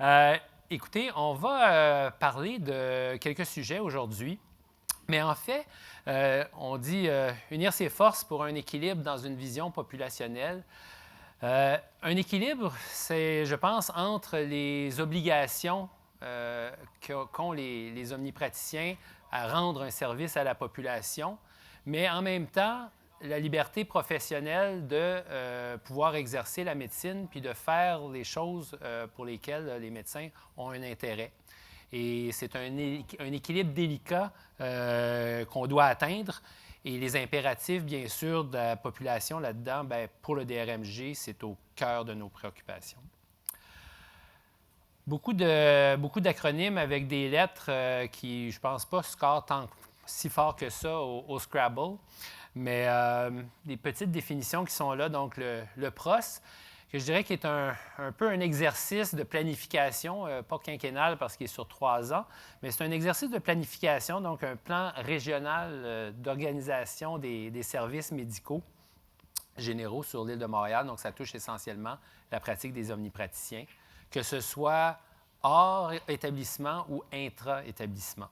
Euh, Écoutez, on va parler de quelques sujets aujourd'hui, mais en fait, on dit unir ses forces pour un équilibre dans une vision populationnelle. Un équilibre, c'est, je pense, entre les obligations qu'ont les omnipraticiens à rendre un service à la population, mais en même temps, la liberté professionnelle de pouvoir exercer la médecine puis de faire les choses pour lesquelles les médecins ont un intérêt. Et c'est un équilibre délicat qu'on doit atteindre. Et les impératifs, bien sûr, de la population là-dedans, bien, pour le DRMG, c'est au cœur de nos préoccupations. Beaucoup d'acronymes avec des lettres qui, je ne pense pas, scorent si fort que ça au Scrabble. Mais des petites définitions qui sont là. Donc, le PROS, que je dirais qui est un peu un exercice de planification, pas quinquennal parce qu'il est sur 3 ans, mais c'est un exercice de planification, donc un plan régional d'organisation des services médicaux généraux sur l'île de Montréal. Donc, ça touche essentiellement la pratique des omnipraticiens, que ce soit hors établissement ou intra-établissement.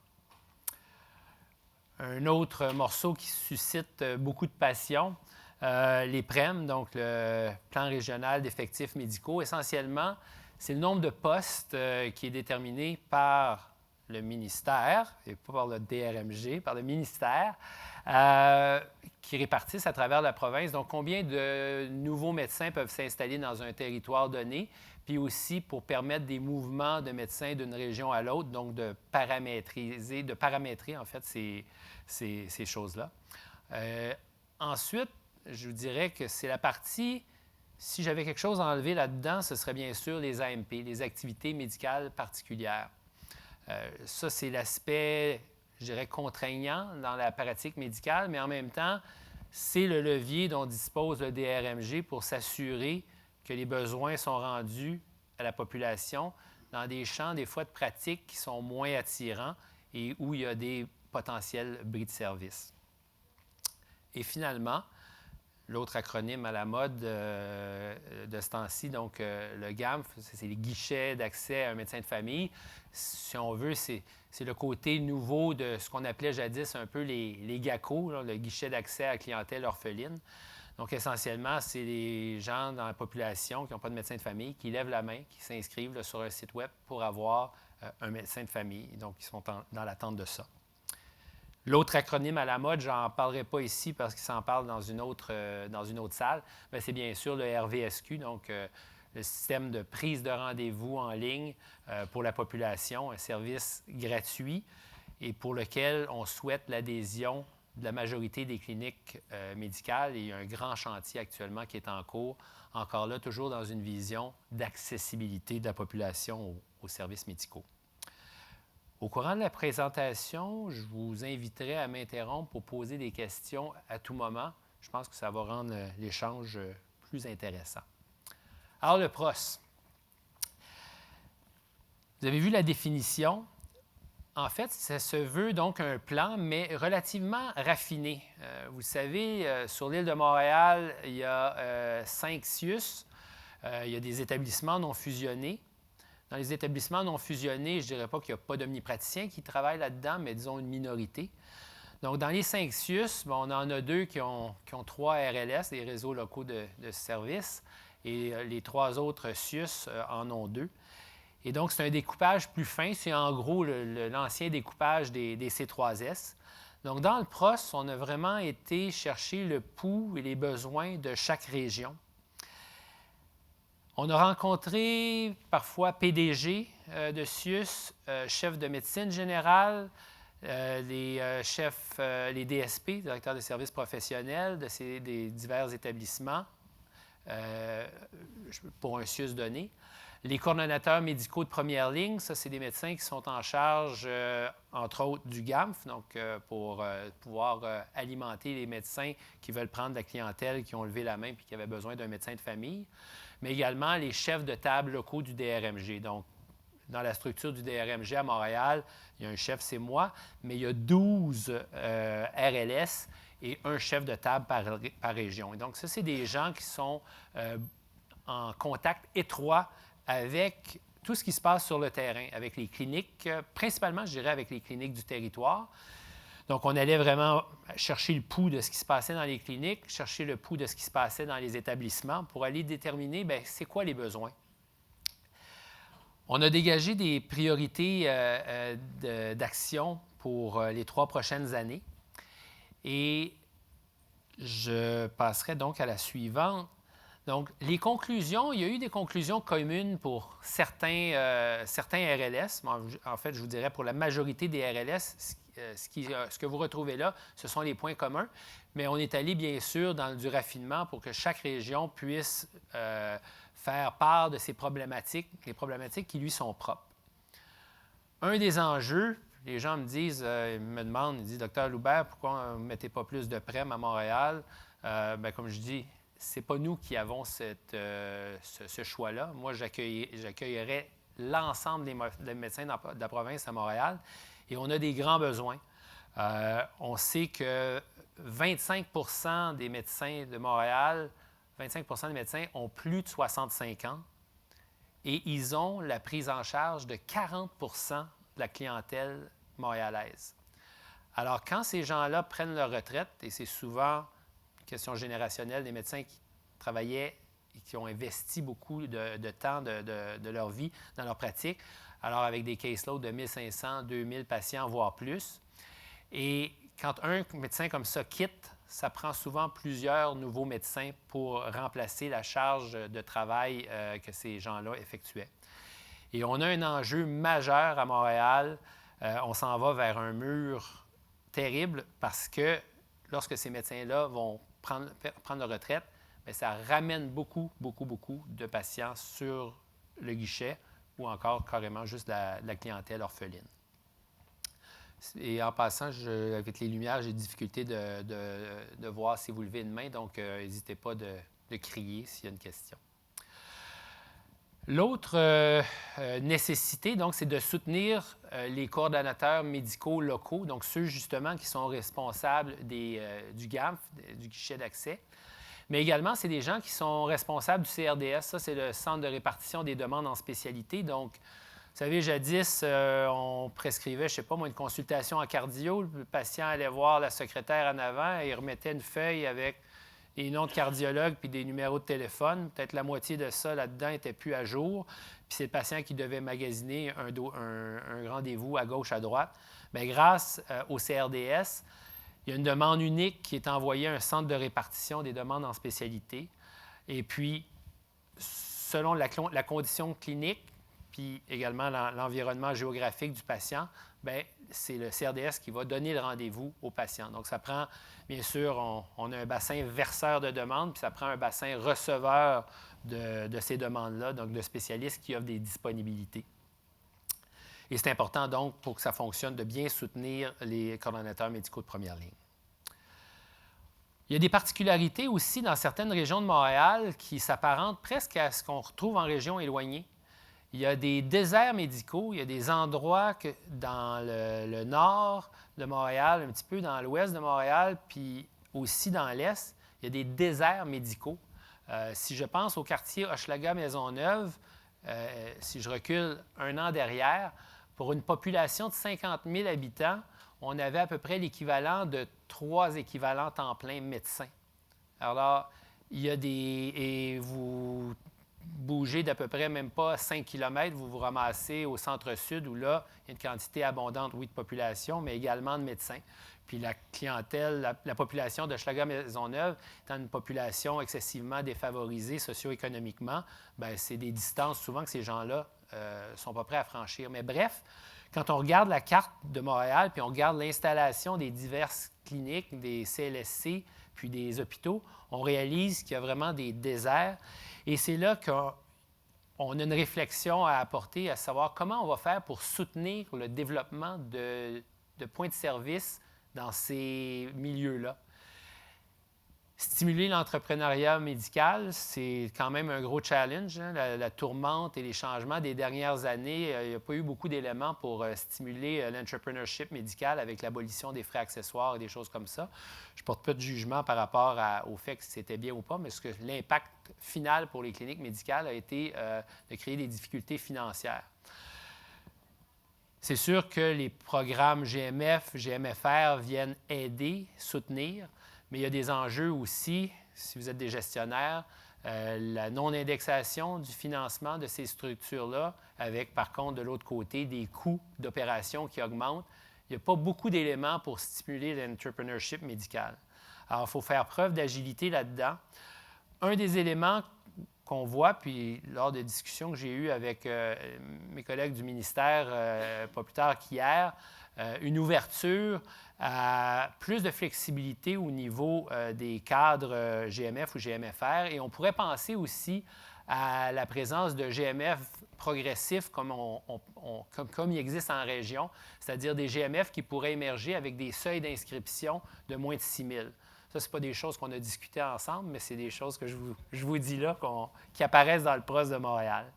Un autre morceau qui suscite beaucoup de passion, les PREM, donc le plan régional d'effectifs médicaux. Essentiellement, c'est le nombre de postes qui est déterminé par le ministère, et pas par le DRMG, par le ministère, qui répartissent à travers la province. Donc, combien de nouveaux médecins peuvent s'installer dans un territoire donné, puis aussi pour permettre des mouvements de médecins d'une région à l'autre, donc de paramétrer en fait ces choses-là. Ensuite, je vous dirais que c'est la partie, si j'avais quelque chose à enlever là-dedans, ce serait bien sûr les AMP, les activités médicales particulières. Ça, c'est l'aspect, je dirais, contraignant dans la pratique médicale, mais en même temps, c'est le levier dont dispose le DRMG pour s'assurer que les besoins sont rendus à la population dans des champs, des fois, de pratiques qui sont moins attirants et où il y a des potentiels bris de service. Et finalement, l'autre acronyme à la mode de ce temps-ci, donc le GAMF, c'est les guichets d'accès à un médecin de famille. Si on veut, c'est le côté nouveau de ce qu'on appelait jadis un peu les GACO, là, le guichet d'accès à la clientèle orpheline. Donc, essentiellement, c'est les gens dans la population qui n'ont pas de médecin de famille qui lèvent la main, qui s'inscrivent là, sur un site web pour avoir un médecin de famille. Donc, ils sont dans l'attente de ça. L'autre acronyme à la mode, je n'en parlerai pas ici parce qu'il s'en parle dans une autre salle, mais c'est bien sûr le RVSQ, donc le système de prise de rendez-vous en ligne pour la population, un service gratuit et pour lequel on souhaite l'adhésion de la majorité des cliniques médicales. Et il y a un grand chantier actuellement qui est en cours, encore là, toujours dans une vision d'accessibilité de la population aux services médicaux. Au courant de la présentation, je vous inviterai à m'interrompre pour poser des questions à tout moment. Je pense que ça va rendre l'échange plus intéressant. Alors, le PROS. Vous avez vu la définition. En fait, ça se veut donc un plan, mais relativement raffiné. Vous savez, sur l'île de Montréal, il y a 5 CIUS. Il y a des établissements non fusionnés. Dans les établissements non fusionnés, je ne dirais pas qu'il n'y a pas d'omnipraticiens qui travaillent là-dedans, mais disons une minorité. Donc, dans les 5 CIUS, on en a 2 qui ont 3 RLS, des réseaux locaux de services, et les 3 autres CIUS en ont 2. Et donc, c'est un découpage plus fin. C'est en gros l'ancien découpage des C3S. Donc, dans le PROS, on a vraiment été chercher le pouls et les besoins de chaque région. On a rencontré parfois PDG de CIUS, chefs de médecine générale, les chefs, les DSP, directeurs de services professionnels des divers établissements pour un CIUS donné. Les coordonnateurs médicaux de première ligne, ça, c'est des médecins qui sont en charge, entre autres, du GAMF, donc pour pouvoir alimenter les médecins qui veulent prendre de la clientèle, qui ont levé la main et qui avaient besoin d'un médecin de famille, mais également les chefs de table locaux du DRMG. Donc, dans la structure du DRMG à Montréal, il y a un chef, c'est moi, mais il y a 12 RLS et un chef de table par région. Et donc, ça, c'est des gens qui sont en contact étroit avec tout ce qui se passe sur le terrain, avec les cliniques, principalement, je dirais, avec les cliniques du territoire. Donc, on allait vraiment chercher le pouls de ce qui se passait dans les cliniques, chercher le pouls de ce qui se passait dans les établissements pour aller déterminer, bien, c'est quoi les besoins. On a dégagé des priorités d'action pour les 3 prochaines années. Et je passerai donc à la suivante. Donc, les conclusions, il y a eu des conclusions communes pour certains RLS. En fait, je vous dirais pour la majorité des RLS, ce que vous retrouvez là, ce sont les points communs. Mais on est allé, bien sûr, dans du raffinement pour que chaque région puisse faire part de ses problématiques, les problématiques qui lui sont propres. Un des enjeux, les gens me disent, ils me demandent, ils disent, Dr Loubert, pourquoi vous ne mettez pas plus de PREM à Montréal? Bien, comme je dis, ce n'est pas nous qui avons ce choix-là. Moi, j'accueillerais l'ensemble des médecins de la province à Montréal et on a des grands besoins. On sait que 25 des médecins de Montréal, 25 des médecins ont plus de 65 ans et ils ont la prise en charge de 40 de la clientèle montréalaise. Alors, quand ces gens-là prennent leur retraite, et c'est souvent une question générationnelle des médecins qui travaillaient et qui ont investi beaucoup de temps de leur vie dans leur pratique, alors avec des caseloads de 1500, 2000 patients, voire plus. Et quand un médecin comme ça quitte, ça prend souvent plusieurs nouveaux médecins pour remplacer la charge de travail que ces gens-là effectuaient. Et on a un enjeu majeur à Montréal. On s'en va vers un mur terrible parce que lorsque ces médecins-là vont prendre leur retraite, bien, ça ramène beaucoup de patients sur le guichet ou encore carrément juste la clientèle orpheline. Et en passant, avec les lumières, j'ai difficulté de voir si vous levez une main, donc n'hésitez pas de crier s'il y a une question. L'autre nécessité, donc, c'est de soutenir les coordonnateurs médicaux locaux, donc ceux justement qui sont responsables du GAMF, du guichet d'accès. Mais également, c'est des gens qui sont responsables du CRDS. Ça, c'est le Centre de répartition des demandes en spécialité. Donc, vous savez, jadis, on prescrivait, je ne sais pas moi, une consultation en cardio. Le patient allait voir la secrétaire en avant et il remettait une feuille avec des noms de cardiologues puis des numéros de téléphone. Peut-être la moitié de ça là-dedans n'était plus à jour. Puis c'est le patient qui devait magasiner un rendez-vous à gauche, à droite. Bien, grâce au CRDS, il y a une demande unique qui est envoyée à un centre de répartition des demandes en spécialité. Et puis, selon la condition clinique, puis également l'environnement géographique du patient, bien, c'est le CRDS qui va donner le rendez-vous au patient. Donc, ça prend, bien sûr, on a un bassin verseur de demandes, puis ça prend un bassin receveur de ces demandes-là, donc de spécialistes qui offrent des disponibilités. Et c'est important, donc, pour que ça fonctionne, de bien soutenir les coordonnateurs médicaux de première ligne. Il y a des particularités aussi dans certaines régions de Montréal qui s'apparentent presque à ce qu'on retrouve en région éloignée. Il y a des déserts médicaux, il y a des endroits dans le nord de Montréal, un petit peu dans l'ouest de Montréal, puis aussi dans l'est, il y a des déserts médicaux. Si je pense au quartier Hochelaga-Maisonneuve, si je recule un an derrière, pour une population de 50 000 habitants, on avait à peu près l'équivalent de 3 équivalents temps plein médecins. Alors, il y a et vous bougez d'à peu près même pas 5 km, vous vous ramassez au centre-sud où là, il y a une quantité abondante, oui, de population, mais également de médecins. Puis la clientèle, la population de Hochelaga-Maisonneuve étant une population excessivement défavorisée socio-économiquement, bien, c'est des distances souvent que ces gens-là ne sont pas prêts à franchir. Mais bref, quand on regarde la carte de Montréal, puis on regarde l'installation des diverses cliniques, des CLSC, puis des hôpitaux, on réalise qu'il y a vraiment des déserts. Et c'est là qu'on a une réflexion à apporter, à savoir comment on va faire pour soutenir le développement de points de service dans ces milieux-là. Stimuler l'entrepreneuriat médical, c'est quand même un gros challenge. Hein? La tourmente et les changements des dernières années, il n'y a pas eu beaucoup d'éléments pour stimuler l'entrepreneurship médical avec l'abolition des frais accessoires et des choses comme ça. Je ne porte pas de jugement par rapport au fait que c'était bien ou pas, mais l'impact final pour les cliniques médicales a été de créer des difficultés financières. C'est sûr que les programmes GMF, GMFR viennent aider, soutenir, mais il y a des enjeux aussi, si vous êtes des gestionnaires, la non-indexation du financement de ces structures-là, avec par contre de l'autre côté des coûts d'opération qui augmentent. Il n'y a pas beaucoup d'éléments pour stimuler l'entrepreneurship médical. Alors, il faut faire preuve d'agilité là-dedans. Un des éléments qu'on voit, puis lors des discussions que j'ai eues avec mes collègues du ministère, pas plus tard qu'hier, une ouverture à plus de flexibilité au niveau des cadres GMF ou GMFR. Et on pourrait penser aussi à la présence de GMF progressifs comme il existe en région, c'est-à-dire des GMF qui pourraient émerger avec des seuils d'inscription de moins de 6 000. Ça, ce n'est pas des choses qu'on a discutées ensemble, mais c'est des choses que je vous dis là, qui apparaissent dans le PROS de Montréal.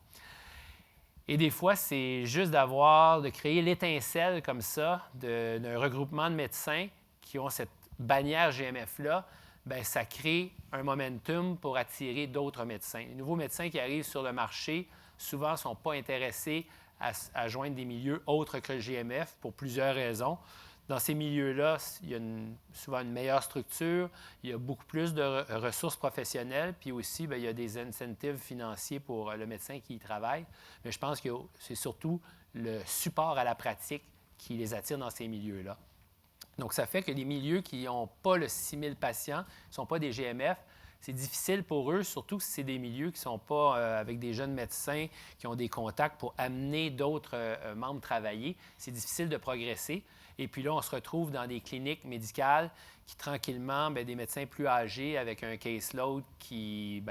Et des fois, c'est juste de créer l'étincelle comme ça d'un regroupement de médecins qui ont cette bannière GMF-là, bien, ça crée un momentum pour attirer d'autres médecins. Les nouveaux médecins qui arrivent sur le marché, souvent, ne sont pas intéressés à joindre des milieux autres que le GMF pour plusieurs raisons. Dans ces milieux-là, il y a souvent une meilleure structure, il y a beaucoup plus de ressources professionnelles, puis aussi, bien, il y a des incentives financiers pour le médecin qui y travaille. Mais je pense que c'est surtout le support à la pratique qui les attire dans ces milieux-là. Donc, ça fait que les milieux qui n'ont pas le 6 000 patients, ne sont pas des GMF, c'est difficile pour eux, surtout si c'est des milieux qui ne sont pas avec des jeunes médecins qui ont des contacts pour amener d'autres membres travailler. C'est difficile de progresser. Et puis là, on se retrouve dans des cliniques médicales qui, tranquillement, bien, des médecins plus âgés avec un caseload qui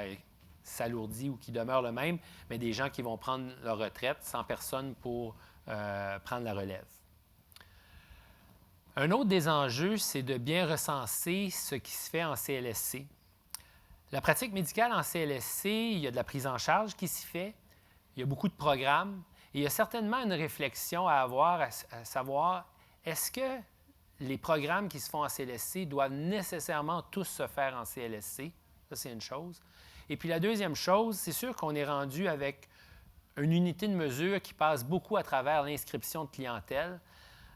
s'alourdit ou qui demeure le même, mais des gens qui vont prendre leur retraite sans personne pour prendre la relève. Un autre des enjeux, c'est de bien recenser ce qui se fait en CLSC. La pratique médicale en CLSC, il y a de la prise en charge qui s'y fait, il y a beaucoup de programmes, et il y a certainement une réflexion à avoir, à savoir, est-ce que les programmes qui se font en CLSC doivent nécessairement tous se faire en CLSC? Ça, c'est une chose. Et puis la deuxième chose, c'est sûr qu'on est rendu avec une unité de mesure qui passe beaucoup à travers l'inscription de clientèle.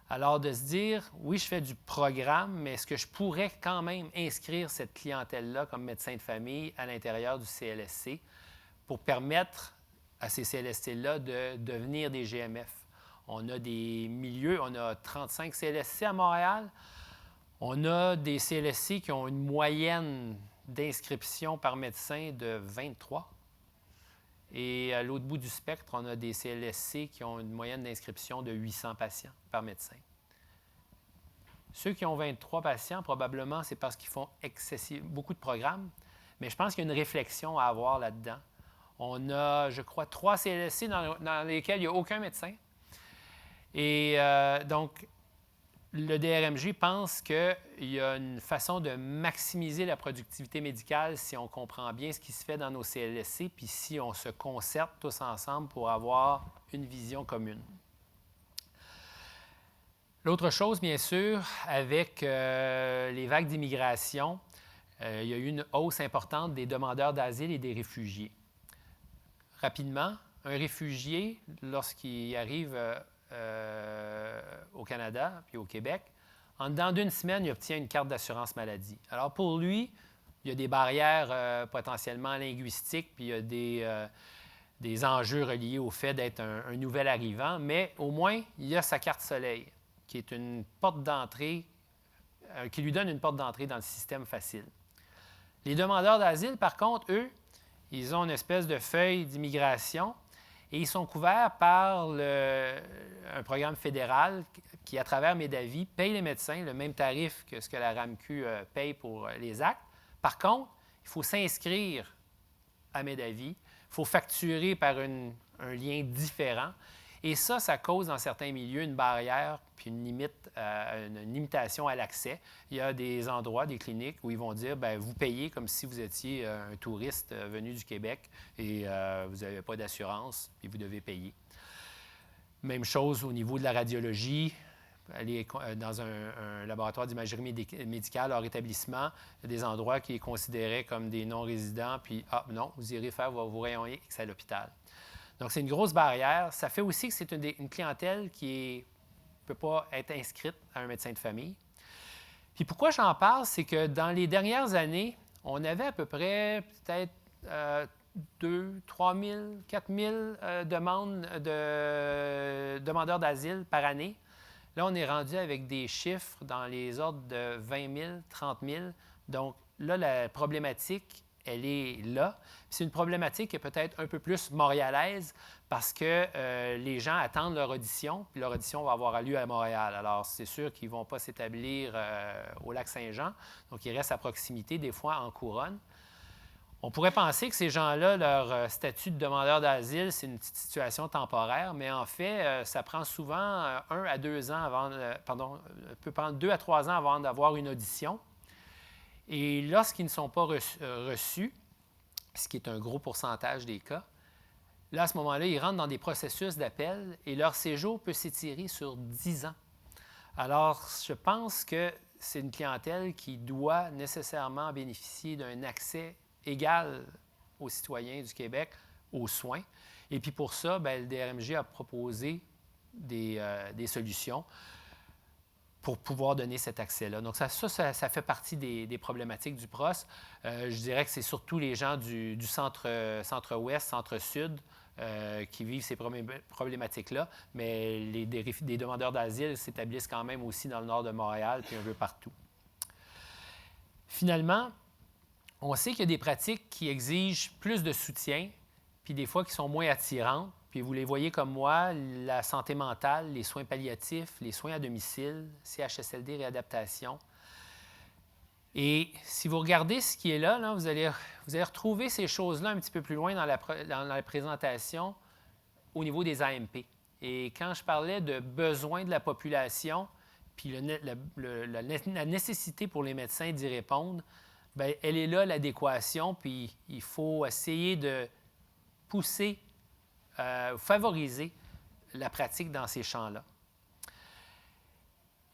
Alors, de se dire, oui, je fais du programme, mais est-ce que je pourrais quand même inscrire cette clientèle-là comme médecin de famille à l'intérieur du CLSC pour permettre à ces CLSC-là de devenir des GMF? On a des milieux, on a 35 CLSC à Montréal. On a des CLSC qui ont une moyenne d'inscription par médecin de 23. Et à l'autre bout du spectre, on a des CLSC qui ont une moyenne d'inscription de 800 patients par médecin. Ceux qui ont 23 patients, probablement, c'est parce qu'ils font beaucoup de programmes, mais je pense qu'il y a une réflexion à avoir là-dedans. On a, je crois, 3 CLSC dans lesquels il n'y a aucun médecin. Et donc, le DRMG pense qu'il y a une façon de maximiser la productivité médicale si on comprend bien ce qui se fait dans nos CLSC, puis si on se concerte tous ensemble pour avoir une vision commune. L'autre chose, bien sûr, avec les vagues d'immigration, il y a eu une hausse importante des demandeurs d'asile et des réfugiés. Rapidement, un réfugié, lorsqu'il arrive au Canada puis au Québec, en dedans d'une semaine, il obtient une carte d'assurance maladie. Alors pour lui, il y a des barrières potentiellement linguistiques, puis il y a des enjeux reliés au fait d'être un nouvel arrivant, mais au moins, il y a sa carte soleil, qui est une porte d'entrée, qui lui donne une porte d'entrée dans le système facile. Les demandeurs d'asile, par contre, eux, ils ont une espèce de feuille d'immigration et ils sont couverts par un programme fédéral qui, à travers Médavis, paye les médecins le même tarif que ce que la RAMQ paye pour les actes. Par contre, il faut s'inscrire à Médavis, il faut facturer par un lien différent Et ça cause dans certains milieux une barrière puis une limitation à l'accès. Il y a des endroits, des cliniques où ils vont dire, bien, vous payez comme si vous étiez un touriste venu du Québec et vous n'avez pas d'assurance, puis vous devez payer. Même chose au niveau de la radiologie. Aller dans un laboratoire d'imagerie médicale hors établissement, il y a des endroits qui est considérés comme des non-résidents, puis non, vous irez faire vos rayons X à l'hôpital. Donc, c'est une grosse barrière. Ça fait aussi que c'est une clientèle qui ne peut pas être inscrite à un médecin de famille. Puis pourquoi j'en parle, c'est que dans les dernières années, on avait à peu près peut-être 2 3 000, 4 000 demandes de demandeurs d'asile par année. Là, on est rendu avec des chiffres dans les ordres de 20 000, 30 000. Donc là, la problématique, elle est là. C'est une problématique qui est peut-être un peu plus montréalaise parce que les gens attendent leur audition, puis leur audition va avoir lieu à Montréal. Alors, c'est sûr qu'ils ne vont pas s'établir au Lac-Saint-Jean, donc ils restent à proximité, des fois en couronne. On pourrait penser que ces gens-là, leur statut de demandeur d'asile, c'est une petite situation temporaire, mais en fait, ça prend souvent 1 à 2 ans avant, peut prendre 2 à 3 ans avant d'avoir une audition. Et lorsqu'ils ne sont pas reçus, ce qui est un gros pourcentage des cas, là, à ce moment-là, ils rentrent dans des processus d'appel et leur séjour peut s'étirer sur 10 ans. Alors, je pense que c'est une clientèle qui doit nécessairement bénéficier d'un accès égal aux citoyens du Québec aux soins. Et puis pour ça, bien, le DRMG a proposé des solutions pour pouvoir donner cet accès-là. Donc ça fait partie des problématiques du PROS. Je dirais que c'est surtout les gens du centre-ouest, centre-sud qui vivent ces problématiques-là, mais des demandeurs d'asile s'établissent quand même aussi dans le nord de Montréal puis un peu partout. Finalement, on sait qu'il y a des pratiques qui exigent plus de soutien, puis des fois qui sont moins attirantes. Puis vous les voyez comme moi, la santé mentale, les soins palliatifs, les soins à domicile, CHSLD, réadaptation. Et si vous regardez ce qui est là, vous allez retrouver ces choses-là un petit peu plus loin dans la présentation au niveau des AMP. Et quand je parlais de besoins de la population, puis la nécessité pour les médecins d'y répondre, bien, elle est là, l'adéquation, puis il faut essayer de pousser, favoriser la pratique dans ces champs-là.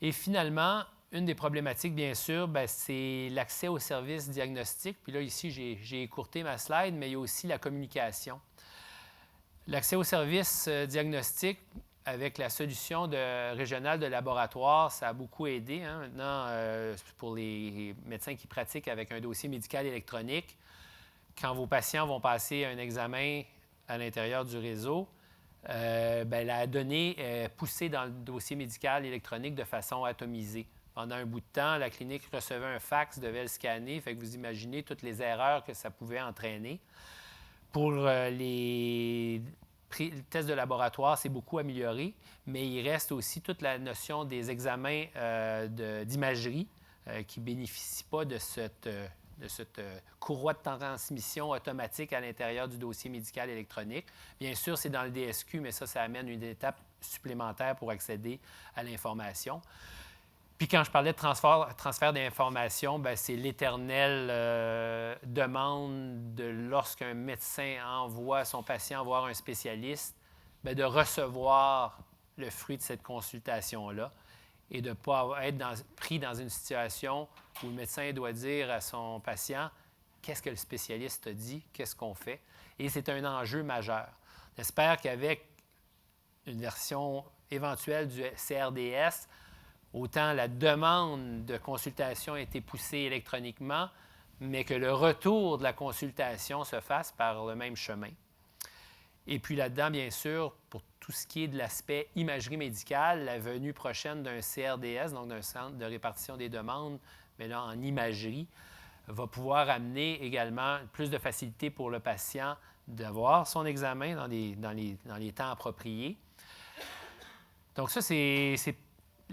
Et finalement, une des problématiques, bien sûr, bien, c'est l'accès aux services diagnostiques. Puis là, ici, j'ai écourté ma slide, mais il y a aussi la communication. L'accès aux services diagnostiques, avec la solution régionale de laboratoire, ça a beaucoup aidé. Maintenant, pour les médecins qui pratiquent avec un dossier médical électronique, quand vos patients vont passer un examen à l'intérieur du réseau, bien, la donnée est poussée dans le dossier médical électronique de façon atomisée. Pendant un bout de temps, la clinique recevait un fax, devait le scanner, fait que vous imaginez toutes les erreurs que ça pouvait entraîner. Pour les tests de laboratoire, c'est beaucoup amélioré, mais il reste aussi toute la notion des examens d'imagerie qui ne bénéficient pas de cette courroie de transmission automatique à l'intérieur du dossier médical électronique. Bien sûr, c'est dans le DSQ, mais ça amène une étape supplémentaire pour accéder à l'information. Puis quand je parlais de transfert d'information, bien, c'est l'éternelle demande de lorsqu'un médecin envoie son patient voir un spécialiste, bien, de recevoir le fruit de cette consultation-là et de ne pas être pris dans une situation où le médecin doit dire à son patient qu'est-ce que le spécialiste a dit, qu'est-ce qu'on fait. Et c'est un enjeu majeur. J'espère qu'avec une version éventuelle du CRDS, autant la demande de consultation a été poussée électroniquement, mais que le retour de la consultation se fasse par le même chemin. Et puis là-dedans, bien sûr, pour tout ce qui est de l'aspect imagerie médicale, la venue prochaine d'un CRDS, donc d'un centre de répartition des demandes, mais là en imagerie, va pouvoir amener également plus de facilité pour le patient d'avoir son examen dans les temps appropriés. Donc ça, c'est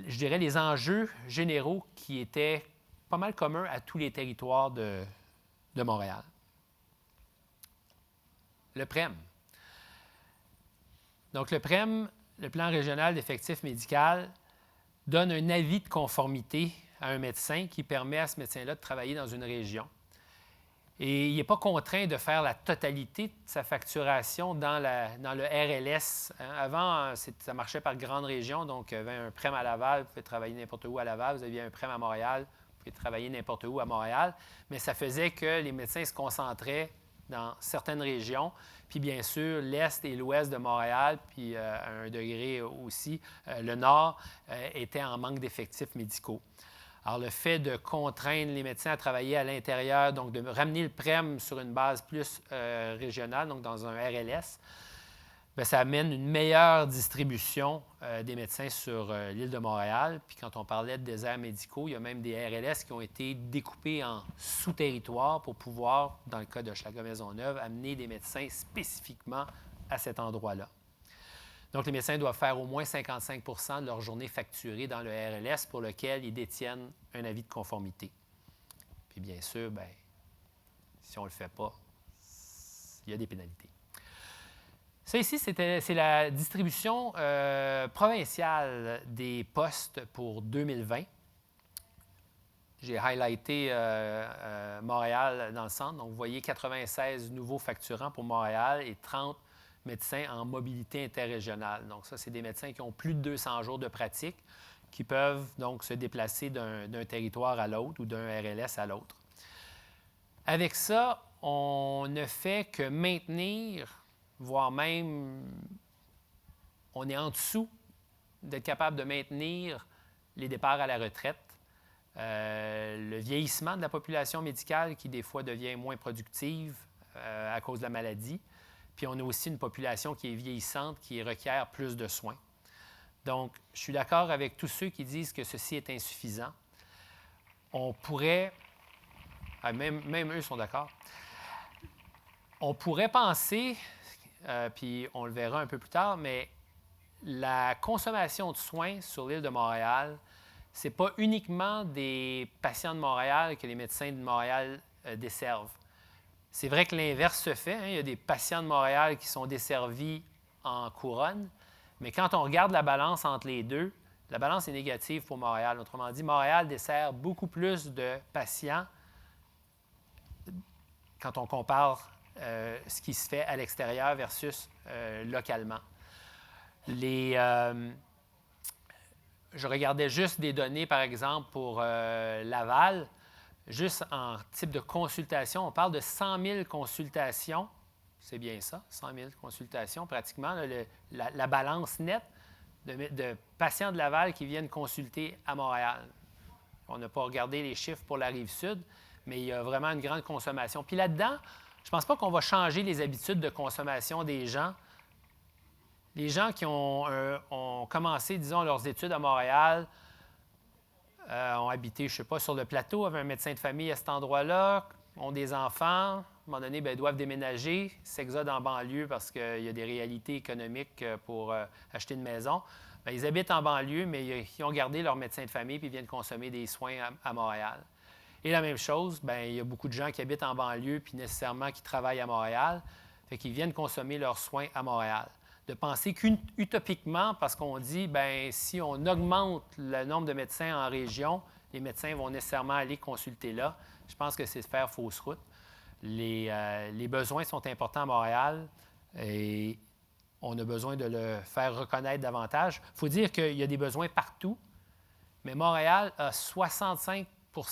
je dirais, les enjeux généraux qui étaient pas mal communs à tous les territoires de Montréal. Le PREM. Donc, le PREM, le plan régional d'effectifs médical donne un avis de conformité à un médecin qui permet à ce médecin-là de travailler dans une région. Et il n'est pas contraint de faire la totalité de sa facturation dans le RLS. Avant, ça marchait par grande région, donc il y avait un prême à Laval, vous pouvez travailler n'importe où à Laval, vous aviez un prême à Montréal, vous pouvez travailler n'importe où à Montréal, mais ça faisait que les médecins se concentraient dans certaines régions, puis bien sûr, l'Est et l'Ouest de Montréal, puis à un degré aussi, le Nord, étaient en manque d'effectifs médicaux. Alors, le fait de contraindre les médecins à travailler à l'intérieur, donc de ramener le prême sur une base plus régionale, donc dans un RLS, bien, ça amène une meilleure distribution des médecins sur l'île de Montréal. Puis quand on parlait de déserts médicaux, il y a même des RLS qui ont été découpés en sous-territoires pour pouvoir, dans le cas de Hochelaga-Maisonneuve, amener des médecins spécifiquement à cet endroit-là. Donc, les médecins doivent faire au moins 55 de leur journée facturée dans le RLS pour lequel ils détiennent un avis de conformité. Puis, bien sûr, bien, si on ne le fait pas, il y a des pénalités. Ça ici, c'est la distribution provinciale des postes pour 2020. J'ai highlighté Montréal dans le centre. Donc, vous voyez 96 nouveaux facturants pour Montréal et 30 médecins en mobilité interrégionale. Donc, ça, c'est des médecins qui ont plus de 200 jours de pratique, qui peuvent donc se déplacer d'un territoire à l'autre ou d'un RLS à l'autre. Avec ça, on ne fait que maintenir, voire même, on est en dessous d'être capable de maintenir les départs à la retraite, le vieillissement de la population médicale qui, des fois, devient moins productive à cause de la maladie. Puis on a aussi une population qui est vieillissante, qui requiert plus de soins. Donc, je suis d'accord avec tous ceux qui disent que ceci est insuffisant. On pourrait, même eux sont d'accord, on pourrait penser, puis on le verra un peu plus tard, mais la consommation de soins sur l'île de Montréal, ce n'est pas uniquement des patients de Montréal que les médecins de Montréal desservent. C'est vrai que l'inverse se fait. Il y a des patients de Montréal qui sont desservis en couronne, mais quand on regarde la balance entre les deux, la balance est négative pour Montréal. Autrement dit, Montréal dessert beaucoup plus de patients quand on compare ce qui se fait à l'extérieur versus localement. Je regardais juste des données, par exemple, pour Laval. Juste en type de consultation, on parle de 100 000 consultations. C'est bien ça, 100 000 consultations pratiquement. La balance nette de patients de Laval qui viennent consulter à Montréal. On n'a pas regardé les chiffres pour la Rive-Sud, mais il y a vraiment une grande consommation. Puis là-dedans, je ne pense pas qu'on va changer les habitudes de consommation des gens. Les gens qui ont commencé, disons, leurs études à Montréal, ont habité, je ne sais pas, sur le plateau, avaient un médecin de famille à cet endroit-là, ont des enfants, à un moment donné, bien, doivent déménager, s'exodent en banlieue parce qu'il y a des réalités économiques pour acheter une maison. Bien, ils habitent en banlieue, mais ils ont gardé leur médecin de famille puis ils viennent consommer des soins à Montréal. Et la même chose, bien, il y a beaucoup de gens qui habitent en banlieue puis nécessairement qui travaillent à Montréal, fait qu'ils viennent consommer leurs soins à Montréal. De penser qu'utopiquement, parce qu'on dit, bien, si on augmente le nombre de médecins en région, les médecins vont nécessairement aller consulter là. Je pense que c'est faire fausse route. Les besoins sont importants à Montréal et on a besoin de le faire reconnaître davantage. Il faut dire qu'il y a des besoins partout, mais Montréal a 65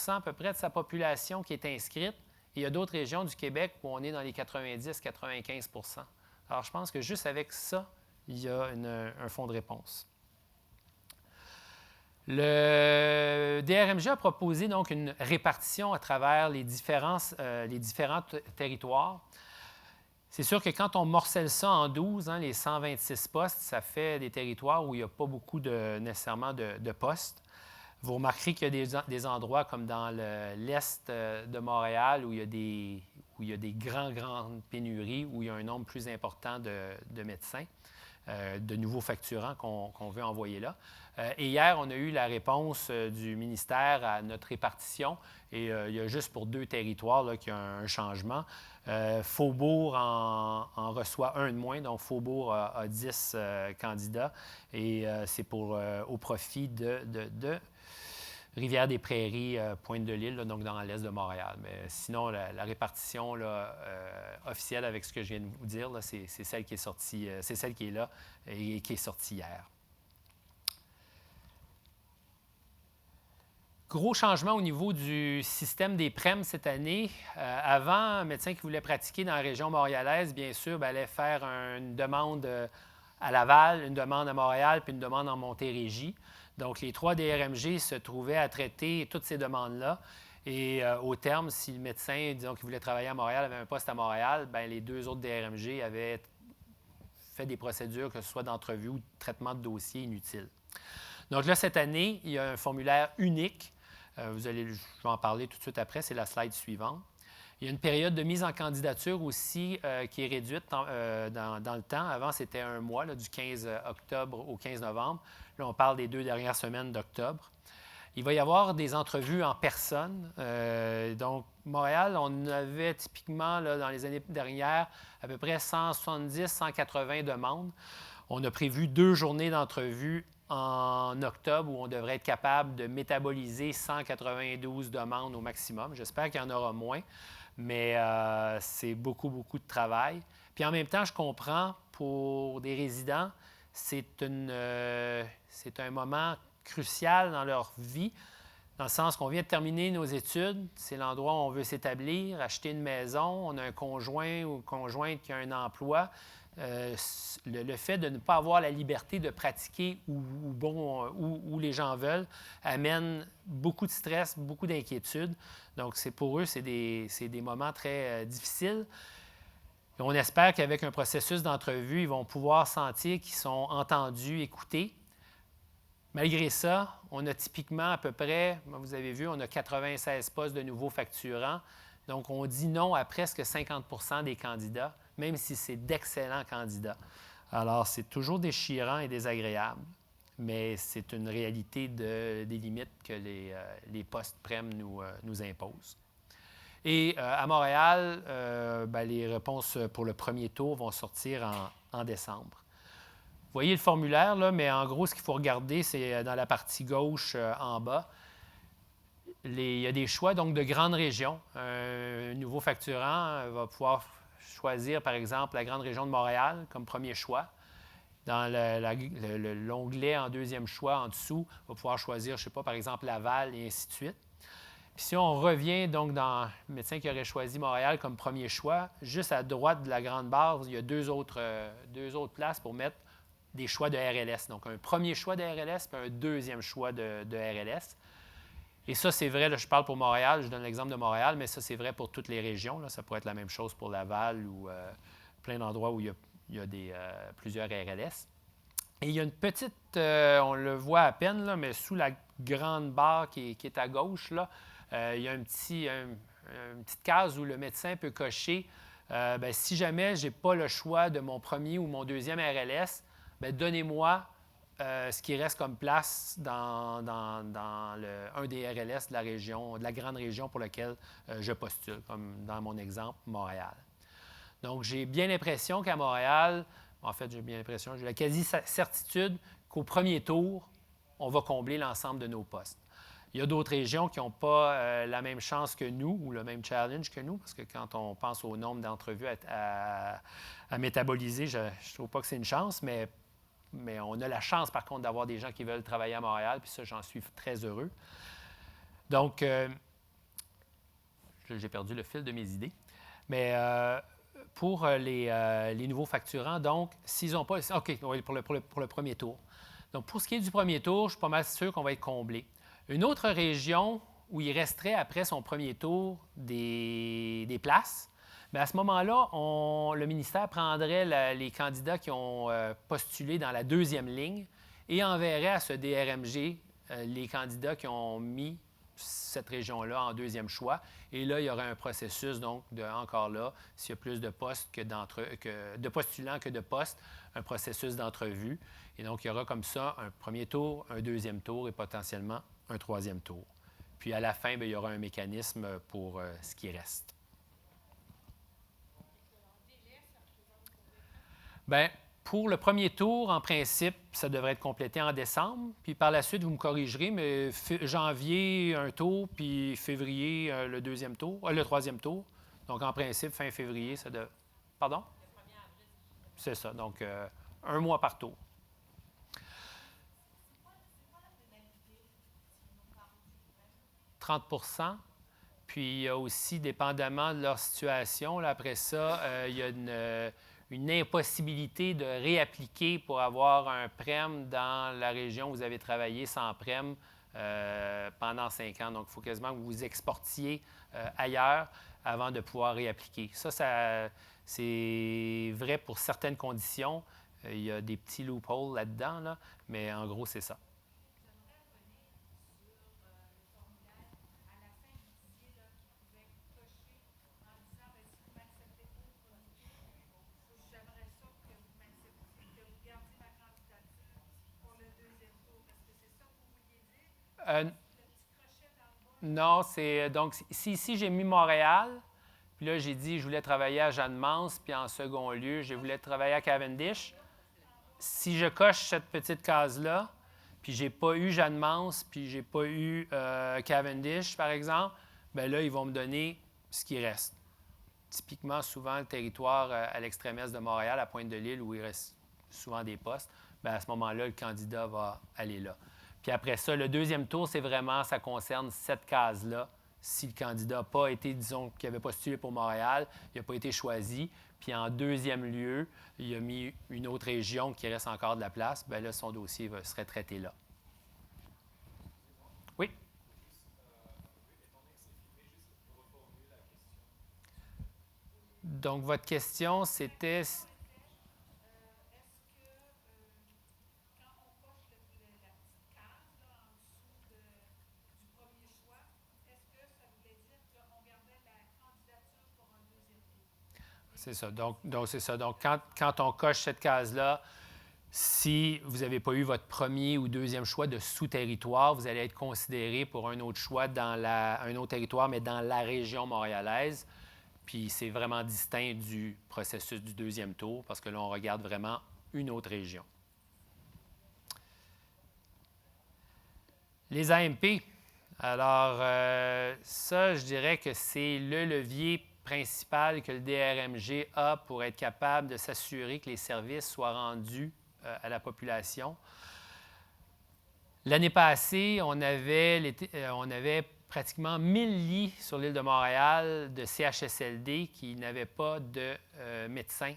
à peu près de sa population qui est inscrite. Et il y a d'autres régions du Québec où on est dans les 90-95 %. Alors, je pense que juste avec ça, il y a un fond de réponse. Le DRMG a proposé donc une répartition à travers les différents territoires. C'est sûr que quand on morcelle ça en 12, les 126 postes, ça fait des territoires où il n'y a pas beaucoup nécessairement de postes. Vous remarquerez qu'il y a des endroits comme dans l'est de Montréal où il y a des grandes pénuries, où il y a un nombre plus important de médecins. de nouveaux facturants qu'on veut envoyer là. Et hier, on a eu la réponse du ministère à notre répartition. Et il y a juste pour 2 territoires qu'il y a un changement. Faubourg en reçoit un de moins, donc Faubourg a 10 candidats. Et c'est au profit de Rivière-des-Prairies, Pointe-de-l'Île, donc dans l'est de Montréal. Mais sinon, la répartition officielle avec ce que je viens de vous dire, c'est celle qui est sortie, c'est celle qui est là et qui est sortie hier. Gros changement au niveau du système des PREM cette année. Avant, un médecin qui voulait pratiquer dans la région montréalaise, bien sûr, allait faire une demande à Laval, une demande à Montréal, puis une demande en Montérégie. Donc, les 3 DRMG se trouvaient à traiter toutes ces demandes-là. Et au terme, si le médecin, disons, qui voulait travailler à Montréal, avait un poste à Montréal, bien, les 2 autres DRMG avaient fait des procédures, que ce soit d'entrevue ou de traitement de dossier inutile. Donc là, cette année, il y a un formulaire unique. Je vais en parler tout de suite après, c'est la slide suivante. Il y a une période de mise en candidature aussi qui est réduite dans le temps. Avant, c'était un mois, là, du 15 octobre au 15 novembre. Là, on parle des 2 dernières semaines d'octobre. Il va y avoir des entrevues en personne. Donc, Montréal, on avait typiquement, là, dans les années dernières, à peu près 170-180 demandes. On a prévu 2 journées d'entrevues en octobre où on devrait être capable de métaboliser 192 demandes au maximum. J'espère qu'il y en aura moins, mais c'est beaucoup, beaucoup de travail. Puis en même temps, je comprends, pour des résidents, c'est un moment crucial dans leur vie, dans le sens qu'on vient de terminer nos études, c'est l'endroit où on veut s'établir, acheter une maison, on a un conjoint ou une conjointe qui a un emploi. Le fait de ne pas avoir la liberté de pratiquer où les gens veulent amène beaucoup de stress, beaucoup d'inquiétude. Donc, pour eux, c'est des moments très difficiles. Et on espère qu'avec un processus d'entrevue, ils vont pouvoir sentir qu'ils sont entendus, écoutés. Malgré ça, on a typiquement à peu près, vous avez vu, on a 96 postes de nouveaux facturants. Donc, on dit non à presque 50 % des candidats, même si c'est d'excellents candidats. Alors, c'est toujours déchirant et désagréable, mais c'est une réalité des limites que les postes PREM nous imposent. Et à Montréal, les réponses pour le premier tour vont sortir en décembre. Vous voyez le formulaire, là, mais en gros, ce qu'il faut regarder, c'est dans la partie gauche en bas. Il y a des choix donc de grandes régions. Un nouveau facturant va pouvoir choisir, par exemple, la grande région de Montréal comme premier choix. Dans l'onglet en deuxième choix en dessous, on va pouvoir choisir, je ne sais pas, par exemple, Laval et ainsi de suite. Puis si on revient donc dans le médecin qui aurait choisi Montréal comme premier choix, juste à droite de la grande barre, il y a deux autres places pour mettre des choix de RLS. Donc, un premier choix de RLS puis un deuxième choix de RLS. Et ça, c'est vrai, là, je parle pour Montréal, je donne l'exemple de Montréal, mais ça, c'est vrai pour toutes les régions. Là. Ça pourrait être la même chose pour Laval ou plein d'endroits où il y a plusieurs RLS. Et il y a une petite, on le voit à peine, là, mais sous la grande barre qui est à gauche, là, il y a une petite case où le médecin peut cocher si jamais je n'ai pas le choix de mon premier ou mon deuxième RLS, donnez-moi ce qui reste comme place dans un des RLS de la région, de la grande région pour laquelle je postule, comme dans mon exemple, Montréal. Donc, j'ai bien l'impression qu'à Montréal, j'ai la quasi-certitude qu'au premier tour, on va combler l'ensemble de nos postes. Il y a d'autres régions qui n'ont pas la même chance que nous ou le même challenge que nous, parce que quand on pense au nombre d'entrevues à métaboliser, je ne trouve pas que c'est une chance, mais on a la chance, par contre, d'avoir des gens qui veulent travailler à Montréal, puis ça, j'en suis très heureux. Donc, j'ai perdu le fil de mes idées. Mais pour les nouveaux facturants, donc, s'ils n'ont pas... OK, pour le premier tour. Donc, pour ce qui est du premier tour, je suis pas mal sûr qu'on va être comblé. Une autre région où il resterait, après son premier tour, des places, mais à ce moment-là, le ministère prendrait les candidats qui ont postulé dans la deuxième ligne et enverrait à ce DRMG les candidats qui ont mis cette région-là en deuxième choix. Et là, il y aura un processus, donc, encore là, s'il y a plus de postes de postulants que de postes, un processus d'entrevue. Et donc, il y aura comme ça un premier tour, un deuxième tour et potentiellement un troisième tour. Puis à la fin, bien, il y aura un mécanisme pour ce qui reste. Bien, pour le premier tour, en principe, ça devrait être complété en décembre. Puis par la suite, vous me corrigerez, mais janvier, un tour, puis février, le troisième tour. Donc, en principe, fin février, ça devrait... Pardon? C'est ça. Donc, un mois par tour. 30 %. Puis, il y a aussi, dépendamment de leur situation, là, après ça, il y a une impossibilité de réappliquer pour avoir un prême dans la région où vous avez travaillé sans prême pendant 5 ans. Donc, il faut quasiment que vous vous exportiez ailleurs avant de pouvoir réappliquer. Ça c'est vrai pour certaines conditions. Il y a des petits loopholes là-dedans, là, mais en gros, c'est ça. Non, c'est donc si ici j'ai mis Montréal, puis là j'ai dit je voulais travailler à Jeanne-Mance, puis en second lieu, je voulais travailler à Cavendish. Si je coche cette petite case-là, puis j'ai pas eu Jeanne-Mance, puis j'ai pas eu Cavendish, par exemple, bien là, ils vont me donner ce qui reste. Typiquement, souvent, le territoire à l'extrême est de Montréal, à Pointe-de-l'Île, où il reste souvent des postes, bien à ce moment-là, le candidat va aller là. Puis après ça, le deuxième tour, c'est vraiment, ça concerne cette case-là. Si le candidat n'a pas été, disons, qu'il avait postulé pour Montréal, il n'a pas été choisi, puis en deuxième lieu, il a mis une autre région qui reste encore de la place, bien là, son dossier serait traité là. Oui? Donc, votre question, c'était... C'est ça. Donc c'est ça. Donc, quand on coche cette case-là, si vous n'avez pas eu votre premier ou deuxième choix de sous-territoire, vous allez être considéré pour un autre choix dans un autre territoire, mais dans la région montréalaise. Puis c'est vraiment distinct du processus du deuxième tour parce que là, on regarde vraiment une autre région. Les AMP. Alors, ça, je dirais que c'est le levier principal que le DRMG a pour être capable de s'assurer que les services soient rendus à la population. L'année passée, on avait pratiquement 1000 lits sur l'île de Montréal de CHSLD qui n'avaient pas de médecins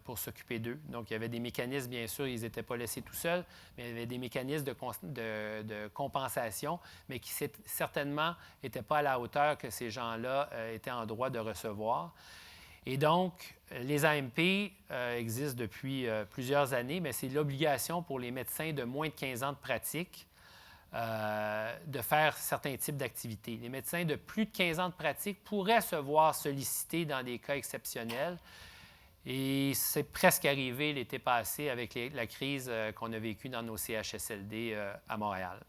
pour s'occuper d'eux. Donc, il y avait des mécanismes, bien sûr, ils n'étaient pas laissés tout seuls, mais il y avait des mécanismes de compensation, mais qui certainement n'étaient pas à la hauteur que ces gens-là étaient en droit de recevoir. Et donc, les AMP existent depuis plusieurs années, mais c'est l'obligation pour les médecins de moins de 15 ans de pratique de faire certains types d'activités. Les médecins de plus de 15 ans de pratique pourraient se voir sollicités dans des cas exceptionnels. Et c'est presque arrivé l'été passé avec la crise qu'on a vécue dans nos CHSLD à Montréal.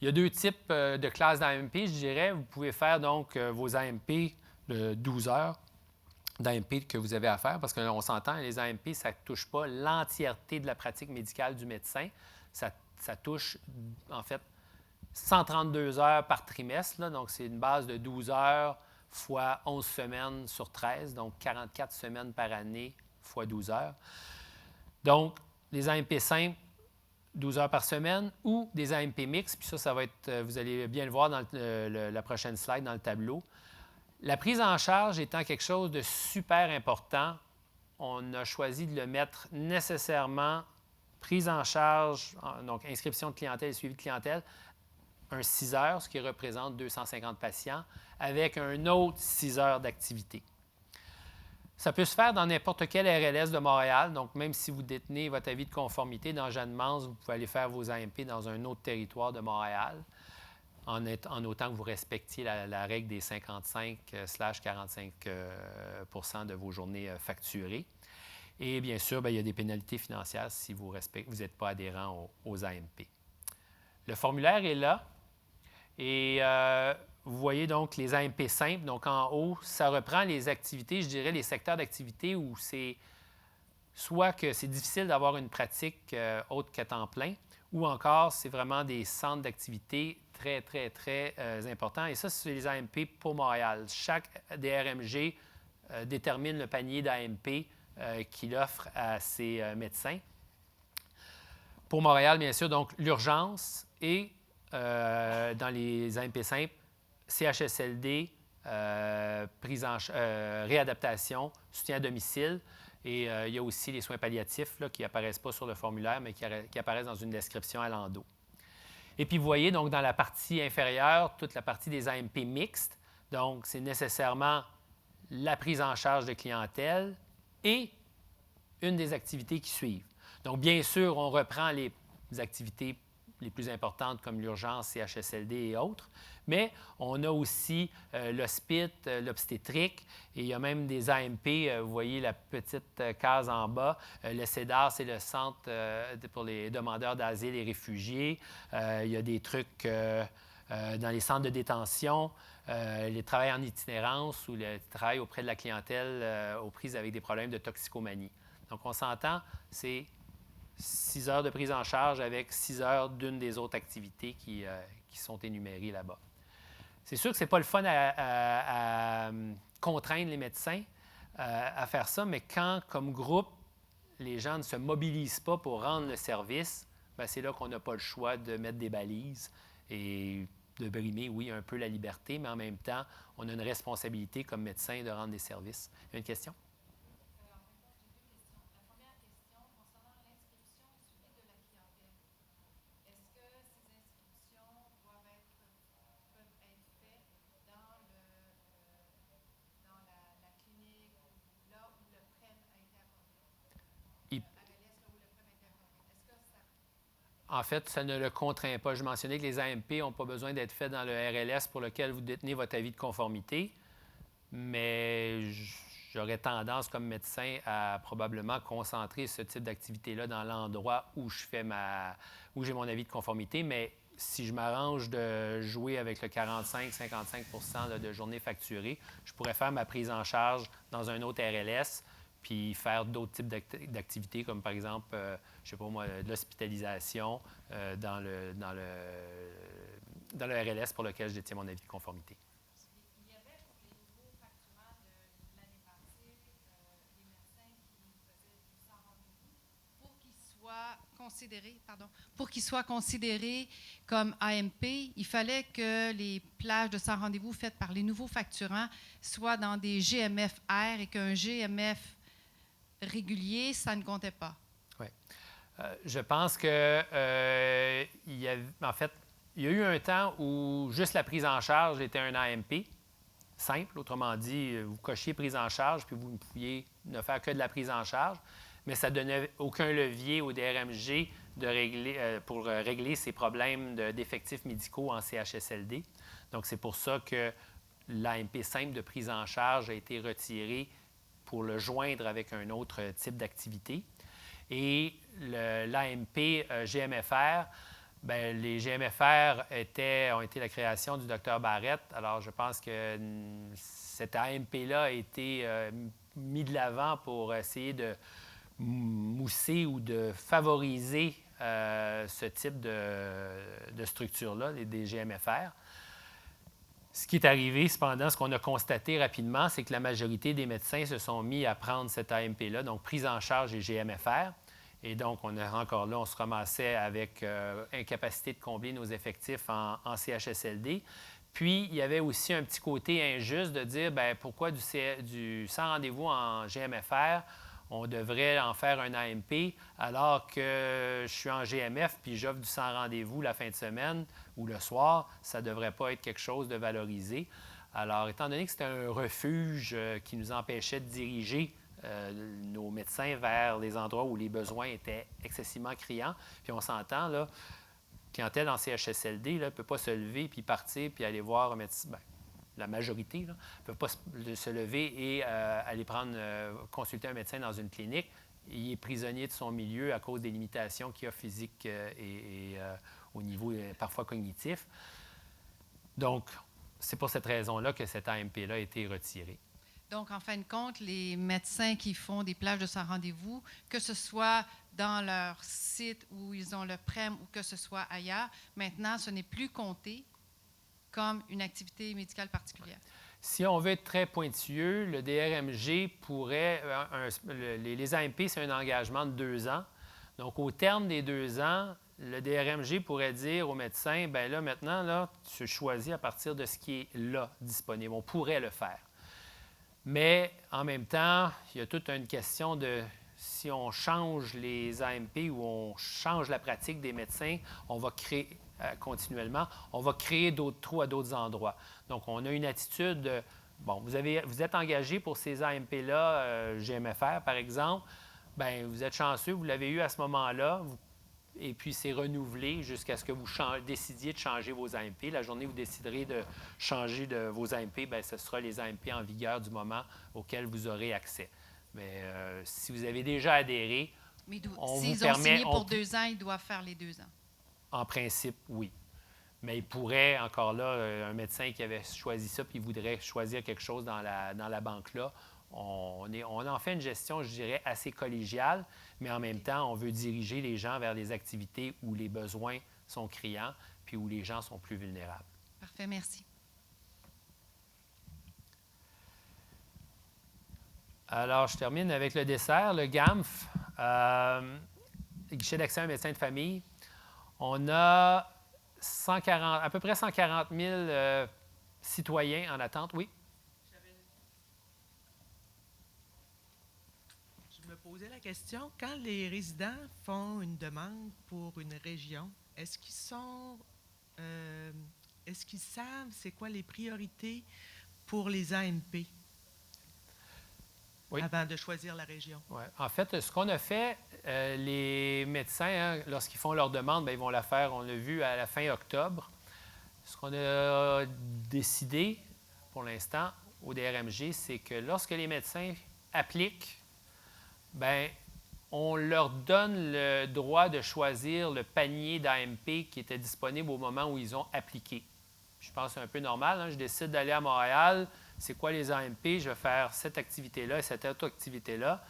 Il y a deux types de classes d'AMP, je dirais. Vous pouvez faire donc vos AMP de 12 heures d'AMP que vous avez à faire, parce qu'on s'entend, les AMP, ça ne touche pas l'entièreté de la pratique médicale du médecin. Ça touche, en fait, 132 heures par trimestre. Là, donc, c'est une base de 12 heures fois 11 semaines sur 13, donc 44 semaines par année fois 12 heures. Donc, les AMP simples, 12 heures par semaine, ou des AMP mixtes, puis ça va être, vous allez bien le voir dans la prochaine slide, dans le tableau. La prise en charge étant quelque chose de super important, on a choisi de le mettre nécessairement prise en charge, donc inscription de clientèle et suivi de clientèle, un 6 heures, ce qui représente 250 patients, avec un autre 6 heures d'activité. Ça peut se faire dans n'importe quel RLS de Montréal. Donc, même si vous détenez votre avis de conformité dans Jeanne-Mance, vous pouvez aller faire vos AMP dans un autre territoire de Montréal. en autant que vous respectiez la règle des 55/45 % de vos journées facturées. Et bien sûr, bien, il y a des pénalités financières si vous n'êtes pas adhérent aux AMP. Le formulaire est là et vous voyez donc les AMP simples. Donc en haut, ça reprend les activités, je dirais les secteurs d'activité où c'est soit que c'est difficile d'avoir une pratique autre qu'à temps plein, ou encore c'est vraiment des centres d'activité très, très, très importants. Et ça, c'est les AMP pour Montréal. Chaque DRMG détermine le panier d'AMP qu'il offre à ses médecins. Pour Montréal, bien sûr, donc l'urgence et dans les AMP simples, CHSLD, réadaptation, soutien à domicile. Et il y a aussi les soins palliatifs là, qui n'apparaissent pas sur le formulaire, mais qui apparaissent dans une description à l'endo. Et puis, vous voyez, donc, dans la partie inférieure, toute la partie des AMP mixtes. Donc, c'est nécessairement la prise en charge de clientèle et une des activités qui suivent. Donc, bien sûr, on reprend les activités les plus importantes comme l'urgence, CHSLD et autres, mais on a aussi l'hospice, l'obstétrique, et il y a même des AMP, vous voyez la petite case en bas. Le CEDAR, c'est le centre pour les demandeurs d'asile et réfugiés. Il y a des trucs dans les centres de détention, les travails en itinérance ou le travail auprès de la clientèle aux prises avec des problèmes de toxicomanie. Donc, on s'entend, c'est 6 heures de prise en charge avec 6 heures d'une des autres activités qui sont énumérées là-bas. C'est sûr que ce n'est pas le fun à contraindre les médecins à faire ça, mais quand, comme groupe, les gens ne se mobilisent pas pour rendre le service, bien, c'est là qu'on n'a pas le choix de mettre des balises et de brimer, oui, un peu la liberté, mais en même temps, on a une responsabilité comme médecin de rendre des services. Il y a une question? En fait, ça ne le contraint pas. Je mentionnais que les AMP n'ont pas besoin d'être faits dans le RLS pour lequel vous détenez votre avis de conformité, mais j'aurais tendance comme médecin à probablement concentrer ce type d'activité-là dans l'endroit où où j'ai mon avis de conformité, mais si je m'arrange de jouer avec le 45-55 % de journées facturées, je pourrais faire ma prise en charge dans un autre RLS puis faire d'autres types d'activités, comme par exemple, je ne sais pas moi, de l'hospitalisation dans le RLS pour lequel je détiens mon avis de conformité. Il y avait pour les nouveaux facturants de l'année passée des médecins qui faisaient du sans rendez-vous pour qu'ils soient considérés comme AMP. Il fallait que les plages de sans rendez-vous faites par les nouveaux facturants soient dans des GMF-R et qu'un GMF régulier, ça ne comptait pas. Oui. Je pense que en fait, il y a eu un temps où juste la prise en charge était un AMP simple. Autrement dit, vous cochiez prise en charge, puis vous ne pouviez ne faire que de la prise en charge, mais ça ne donnait aucun levier au DRMG pour régler ces problèmes d'effectifs médicaux en CHSLD. Donc, c'est pour ça que l'AMP simple de prise en charge a été retiré pour le joindre avec un autre type d'activité. Et l'AMP GMFR, bien, les GMFR ont été la création du Dr Barrett. Alors, je pense que cet AMP-là a été mis de l'avant pour essayer de mousser ou de favoriser ce type de structure-là, des GMFR. Ce qui est arrivé, cependant, ce qu'on a constaté rapidement, c'est que la majorité des médecins se sont mis à prendre cet AMP-là, donc prise en charge des GMFR. Et donc, on se ramassait avec incapacité de combler nos effectifs en CHSLD. Puis, il y avait aussi un petit côté injuste de dire, bien, pourquoi du sans rendez-vous en GMFR, on devrait en faire un AMP, alors que je suis en GMF puis j'offre du sans rendez-vous la fin de semaine ou le soir, ça ne devrait pas être quelque chose de valorisé. Alors, étant donné que c'était un refuge qui nous empêchait de diriger nos médecins vers les endroits où les besoins étaient excessivement criants, puis on s'entend, là, clientèle en CHSLD ne peut pas se lever puis partir puis aller voir un médecin. Bien, la majorité ne peut pas se lever et aller consulter un médecin dans une clinique. Il est prisonnier de son milieu à cause des limitations qu'il a physiques et au niveau parfois cognitif. Donc, c'est pour cette raison-là que cet AMP-là a été retiré. Donc, en fin de compte, les médecins qui font des plages de sans rendez-vous, que ce soit dans leur site où ils ont le PREM ou que ce soit ailleurs, maintenant, ce n'est plus compté comme une activité médicale particulière. Si on veut être très pointilleux, le DRMG pourrait... les AMP, c'est un engagement de 2 ans. Donc, au terme des 2 ans, le DRMG pourrait dire au médecin, bien là, maintenant, là, tu choisis à partir de ce qui est là disponible. On pourrait le faire. Mais en même temps, il y a toute une question de si on change les AMP ou on change la pratique des médecins, on va créer continuellement, on va créer d'autres trous à d'autres endroits. Donc, on a une attitude de, bon, vous êtes engagé pour ces AMP-là, GMFR par exemple, bien, vous êtes chanceux, vous l'avez eu à ce moment-là, et puis c'est renouvelé jusqu'à ce que vous décidiez de changer vos AMP. La journée où vous déciderez de changer vos AMP, bien, ce sera les AMP en vigueur du moment auquel vous aurez accès. Mais si vous avez déjà adhéré, s'ils ont signé pour 2 ans, ils doivent faire les 2 ans. En principe, oui. Mais il pourrait, encore là, un médecin qui avait choisi ça puis il voudrait choisir quelque chose dans la banque-là, on en fait une gestion, je dirais, assez collégiale, mais en même temps, on veut diriger les gens vers les activités où les besoins sont criants puis où les gens sont plus vulnérables. Parfait, merci. Alors, je termine avec le dessert, le GAMF, guichet d'accès à un médecin de famille. On a à peu près 140 000 citoyens en attente. Oui? Je me posais la question, quand les résidents font une demande pour une région, est-ce qu'ils savent c'est quoi les priorités pour les AMP? Oui. Avant de choisir la région. Oui. En fait, ce qu'on a fait, les médecins, lorsqu'ils font leur demande, bien, ils vont la faire, on l'a vu, à la fin octobre. Ce qu'on a décidé pour l'instant au DRMG, c'est que lorsque les médecins appliquent, bien, on leur donne le droit de choisir le panier d'AMP qui était disponible au moment où ils ont appliqué. Je pense que c'est un peu normal. Hein? Je décide d'aller à Montréal. C'est quoi les AMP? Je vais faire cette activité-là et cette autre activité-là.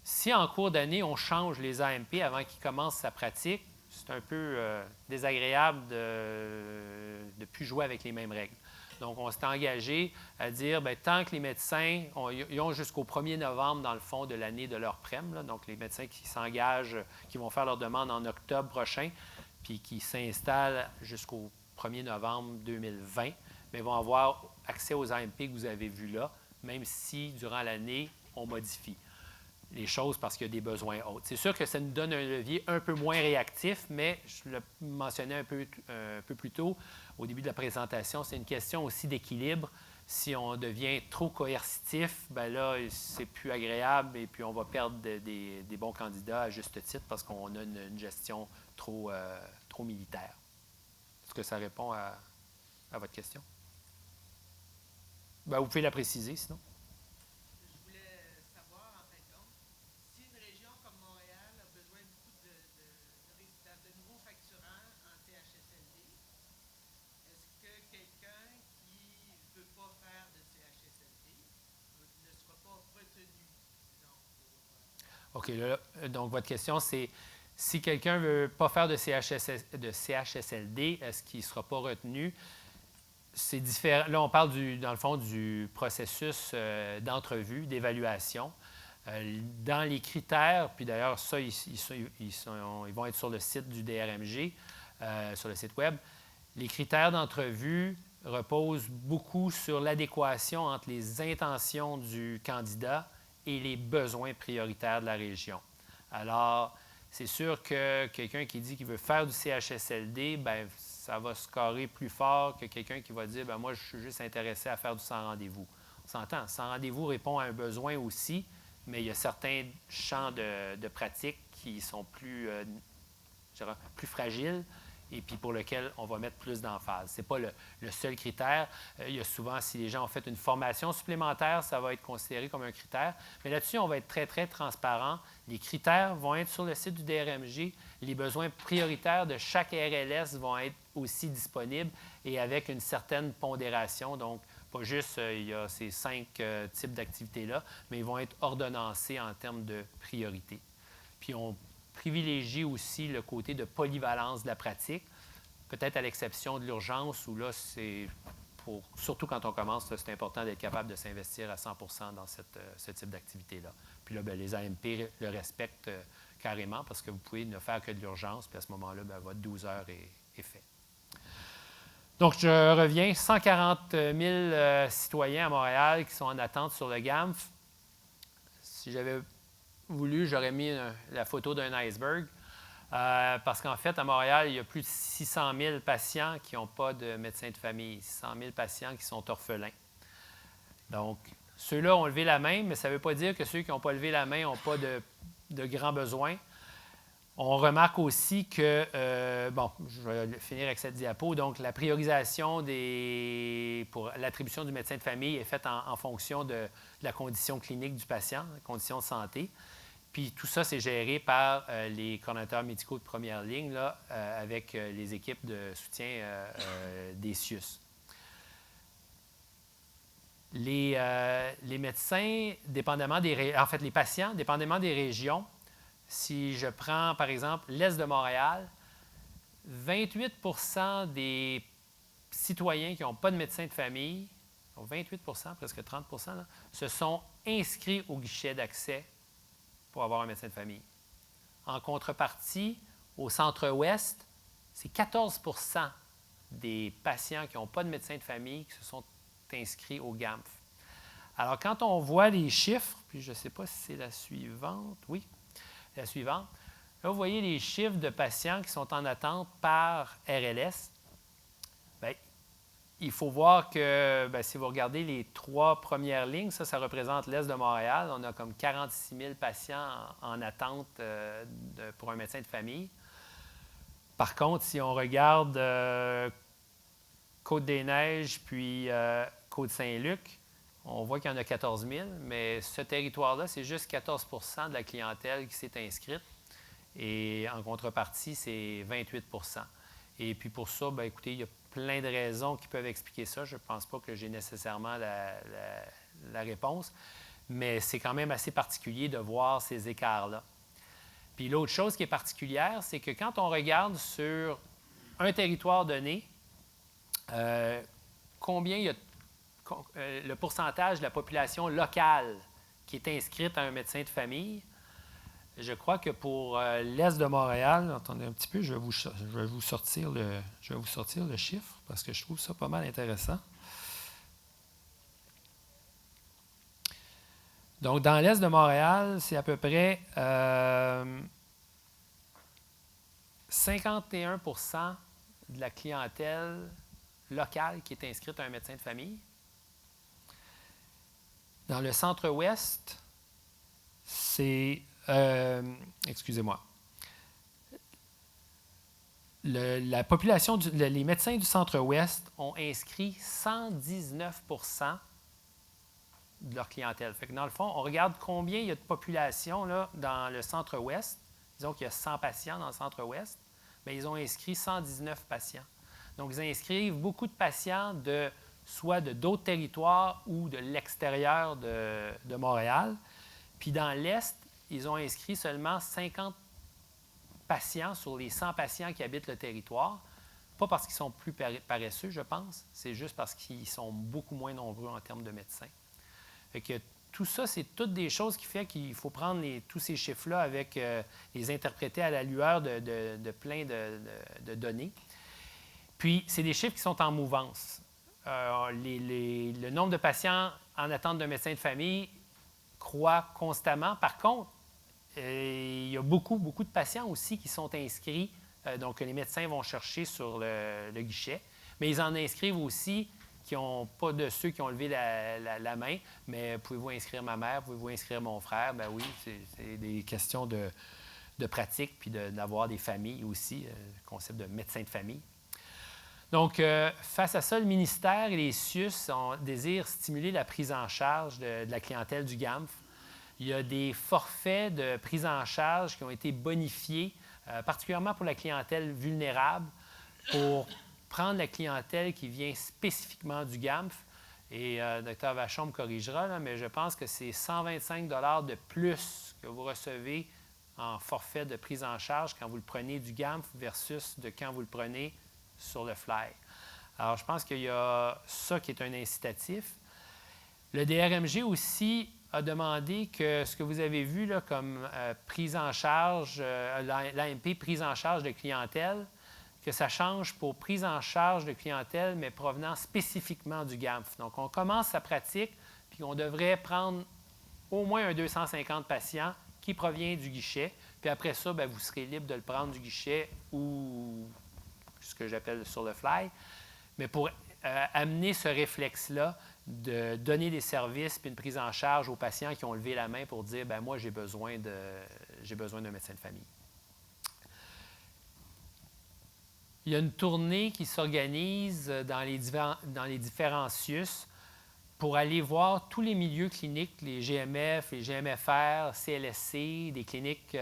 Si en cours d'année, on change les AMP avant qu'ils commencent sa pratique, c'est un peu désagréable de ne plus jouer avec les mêmes règles. Donc, on s'est engagé à dire, bien, tant que les médecins, ils ont jusqu'au 1er novembre, dans le fond, de l'année de leur PREM, là, donc les médecins qui s'engagent, qui vont faire leur demande en octobre prochain, puis qui s'installent jusqu'au 1er novembre 2020, mais vont avoir accès aux AMP que vous avez vus là, même si, durant l'année, on modifie les choses parce qu'il y a des besoins autres. C'est sûr que ça nous donne un levier un peu moins réactif, mais je le mentionnais un peu plus tôt, au début de la présentation, c'est une question aussi d'équilibre. Si on devient trop coercitif, bien là, c'est plus agréable et puis on va perdre des bons candidats à juste titre parce qu'on a une gestion trop militaire. Est-ce que ça répond à votre question? Bien, vous pouvez la préciser, sinon. Je voulais savoir, en fin de compte, si une région comme Montréal a besoin beaucoup de résidents, de nouveaux facturants en CHSLD, est-ce que quelqu'un qui ne veut pas faire de CHSLD ne sera pas retenu, disons, OK. Là, donc, votre question, c'est si quelqu'un ne veut pas faire de CHSLD, est-ce qu'il ne sera pas retenu? C'est différent. Là, on parle, dans le fond, du processus d'entrevue, d'évaluation. Dans les critères, puis d'ailleurs, ça, ils vont être sur le site du DRMG, sur le site Web. Les critères d'entrevue reposent beaucoup sur l'adéquation entre les intentions du candidat et les besoins prioritaires de la région. Alors, c'est sûr que quelqu'un qui dit qu'il veut faire du CHSLD, bien, ça va scorer plus fort que quelqu'un qui va dire, bien, moi, je suis juste intéressé à faire du sans-rendez-vous. On s'entend, sans-rendez-vous répond à un besoin aussi, mais il y a certains champs de pratique qui sont plus fragiles et puis pour lequel on va mettre plus d'emphase. Ce n'est pas le seul critère. Il y a souvent, si les gens ont fait une formation supplémentaire, ça va être considéré comme un critère. Mais là-dessus, on va être très, très transparent. Les critères vont être sur le site du DRMJ. Les besoins prioritaires de chaque RLS vont être aussi disponibles et avec une certaine pondération. Donc, pas juste, il y a ces 5 types d'activités-là, mais ils vont être ordonnancés en termes de priorité. Puis, on privilégie aussi le côté de polyvalence de la pratique, peut-être à l'exception de l'urgence, où là, c'est surtout quand on commence, c'est important d'être capable de s'investir à 100 dans ce type d'activité-là. Puis là, bien, les AMP le respectent carrément parce que vous pouvez ne faire que de l'urgence, puis à ce moment-là, bien, votre 12 heures est fait. Donc, je reviens, 140 000 citoyens à Montréal qui sont en attente sur le GAMF. Si j'avais voulu, j'aurais mis la photo d'un iceberg. Parce qu'en fait, à Montréal, il y a plus de 600 000 patients qui n'ont pas de médecin de famille, 600 000 patients qui sont orphelins. Donc, ceux-là ont levé la main, mais ça ne veut pas dire que ceux qui n'ont pas levé la main n'ont pas de grands besoins. On remarque aussi que, bon, je vais finir avec cette diapo, donc la priorisation pour l'attribution du médecin de famille est faite en fonction de la condition clinique du patient, la condition de santé. Puis tout ça, c'est géré par les coordonnateurs médicaux de première ligne là, avec les équipes de soutien des CIUS. Les médecins, dépendamment en fait, les patients, dépendamment des régions, si je prends, par exemple, l'Est de Montréal, 28 des citoyens qui n'ont pas de médecin de famille, 28 presque 30 là, se sont inscrits au guichet d'accès pour avoir un médecin de famille. En contrepartie, au centre-ouest, c'est 14 des patients qui n'ont pas de médecin de famille qui se sont inscrits au GAMF. Alors, quand on voit les chiffres, puis je ne sais pas si c'est la suivante, oui, la suivante, là, vous voyez les chiffres de patients qui sont en attente par RLS. Bien, il faut voir que, bien, si vous regardez les 3 premières lignes, ça représente l'Est de Montréal. On a comme 46 000 patients en attente pour un médecin de famille. Par contre, si on regarde Côte-des-Neiges puis Côte-Saint-Luc, on voit qu'il y en a 14 000, mais ce territoire-là, c'est juste 14 de la clientèle qui s'est inscrite. Et en contrepartie, c'est 28 Et puis pour ça, bien, écoutez, il y a plein de raisons qui peuvent expliquer ça. Je ne pense pas que j'ai nécessairement la réponse, mais c'est quand même assez particulier de voir ces écarts-là. Puis l'autre chose qui est particulière, c'est que quand on regarde sur un territoire donné, combien il y a le pourcentage de la population locale qui est inscrite à un médecin de famille, je crois que pour l'Est de Montréal, attendez un petit peu, je vais vous sortir le chiffre parce que je trouve ça pas mal intéressant. Donc, dans l'Est de Montréal, c'est à peu près 51 de la clientèle locale qui est inscrite à un médecin de famille. Dans le centre-ouest, c'est... excusez-moi. La population, les médecins du centre-ouest ont inscrit 119 de leur clientèle. Fait que dans le fond, on regarde combien il y a de population là, dans le centre-ouest. Disons qu'il y a 100 patients dans le centre-ouest. Bien, ils ont inscrit 119 patients. Donc, ils inscrivent beaucoup de patients soit de d'autres territoires ou de l'extérieur de Montréal. Puis dans l'Est, ils ont inscrit seulement 50 patients sur les 100 patients qui habitent le territoire. Pas parce qu'ils sont plus paresseux, je pense. C'est juste parce qu'ils sont beaucoup moins nombreux en termes de médecins. Fait que tout ça, c'est toutes des choses qui font qu'il faut prendre tous ces chiffres-là avec les interpréter à la lueur de plein de données. Puis, c'est des chiffres qui sont en mouvance. Le nombre de patients en attente d'un médecin de famille croît constamment. Par contre, il y a beaucoup de patients aussi qui sont inscrits, donc les médecins vont chercher sur le guichet, mais ils en inscrivent aussi qui n'ont pas de ceux qui ont levé la main, mais pouvez-vous inscrire ma mère, pouvez-vous inscrire mon frère? Ben oui, c'est des questions de pratique, puis d'avoir des familles aussi, le concept de médecin de famille. Donc, face à ça, le ministère et les CIUS désirent stimuler la prise en charge de la clientèle du GAMF. Il y a des forfaits de prise en charge qui ont été bonifiés, particulièrement pour la clientèle vulnérable, pour prendre la clientèle qui vient spécifiquement du GAMF. Et Dr. Vachon me corrigera, là, mais je pense que c'est 125 $ de plus que vous recevez en forfait de prise en charge quand vous le prenez du GAMF versus de quand vous le prenez sur le Fly. Alors, je pense qu'il y a ça qui est un incitatif. Le DRMG aussi a demandé que ce que vous avez vu là, comme prise en charge, l'AMP prise en charge de clientèle, que ça change pour prise en charge de clientèle, mais provenant spécifiquement du GAMF. Donc, on commence sa pratique, puis on devrait prendre au moins un 250 patients qui provient du guichet. Puis après ça, bien, vous serez libre de le prendre du guichet ou ce que j'appelle sur le fly. Mais pour amener ce réflexe-là de donner des services puis une prise en charge aux patients qui ont levé la main pour dire, bien, moi, j'ai besoin d'un médecin de famille. Il y a une tournée qui s'organise dans les différents CIUS pour aller voir tous les milieux cliniques, les GMF, les GMFR, CLSC, des cliniques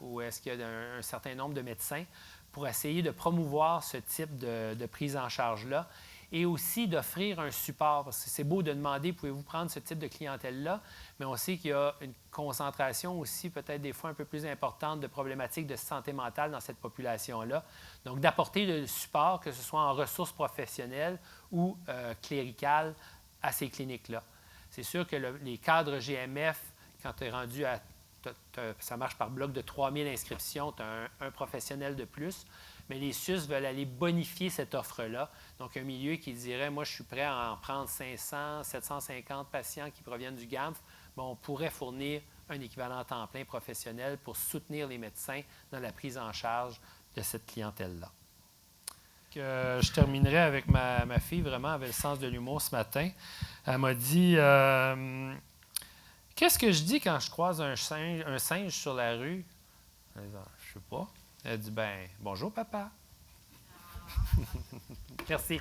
où est-ce qu'il y a un certain nombre de médecins, pour essayer de promouvoir ce type de prise en charge-là et aussi d'offrir un support. Parce que c'est beau de demander, pouvez-vous prendre ce type de clientèle-là, mais on sait qu'il y a une concentration aussi peut-être des fois un peu plus importante de problématiques de santé mentale dans cette population-là. Donc, d'apporter le support, que ce soit en ressources professionnelles ou cléricales, à ces cliniques-là. C'est sûr que les cadres GMF, quand tu es rendu à... ça marche par bloc de 3000 inscriptions, tu as un professionnel de plus, mais les CIUS veulent aller bonifier cette offre-là. Donc, un milieu qui dirait, moi, je suis prêt à en prendre 500, 750 patients qui proviennent du GAMF, bon, on pourrait fournir un équivalent temps plein professionnel pour soutenir les médecins dans la prise en charge de cette clientèle-là. Je terminerai avec ma fille, vraiment, avec le sens de l'humour ce matin. Elle m'a dit, qu'est-ce que je dis quand je croise un singe sur la rue? Je ne sais pas. Elle dit, ben, bonjour papa. Merci.